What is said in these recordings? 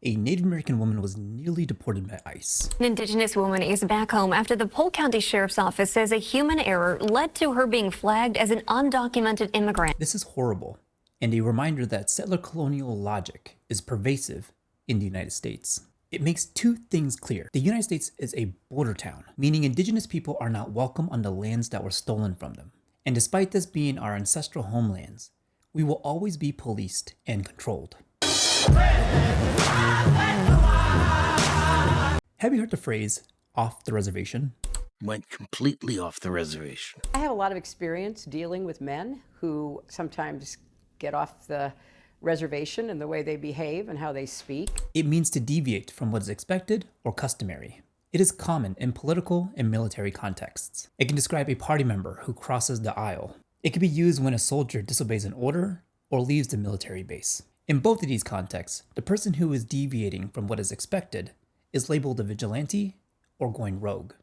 a Native American woman was nearly deported by ICE. An Indigenous woman is back home after the Polk County Sheriff's Office says a human error led to her being flagged as an undocumented immigrant. This is horrible, and a reminder that settler colonial logic is pervasive in the United States. It makes two things clear. The United States is a border town, meaning Indigenous people are not welcome on the lands that were stolen from them. And despite this being our ancestral homelands, we will always be policed and controlled. Have you heard the phrase, off the reservation? Went completely off the reservation. I have a lot of experience dealing with men who sometimes get off the reservation in the way they behave and how they speak. It means to deviate from what is expected or customary. It is common in political and military contexts. It can describe a party member who crosses the aisle. It can be used when a soldier disobeys an order or leaves the military base. In both of these contexts, the person who is deviating from what is expected is labeled a vigilante or going rogue.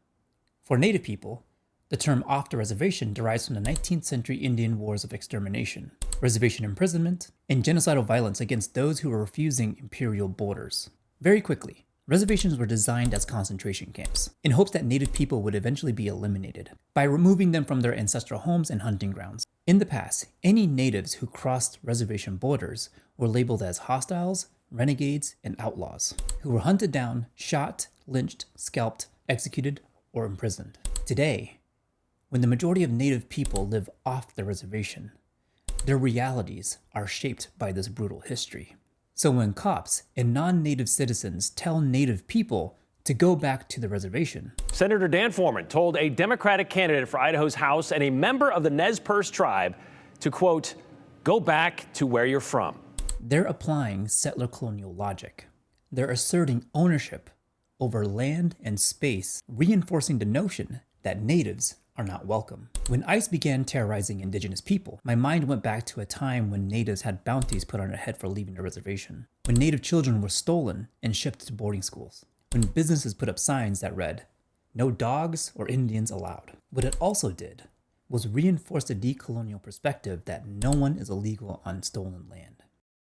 For Native people, the term off the reservation derives from the 19th century Indian wars of extermination, reservation imprisonment, and genocidal violence against those who were refusing imperial borders. Very quickly, reservations were designed as concentration camps, in hopes that Native people would eventually be eliminated, by removing them from their ancestral homes and hunting grounds. In the past, any natives who crossed reservation borders were labeled as hostiles, renegades, and outlaws, who were hunted down, shot, lynched, scalped, executed, or imprisoned. Today, when the majority of Native people live off the reservation, their realities are shaped by this brutal history. So when cops and non-Native citizens tell Native people to go back to the reservation, Senator Dan Foreman told a Democratic candidate for Idaho's House and a member of the Nez Perce tribe to, quote, go back to where you're from. they're applying settler colonial logic. They're asserting ownership over land and space, reinforcing the notion that natives are not welcome. When ICE began terrorizing Indigenous people, my mind went back to a time when natives had bounties put on their head for leaving the reservation, when Native children were stolen and shipped to boarding schools, when businesses put up signs that read, "No dogs or Indians allowed." What it also did was reinforce the decolonial perspective that no one is illegal on stolen land.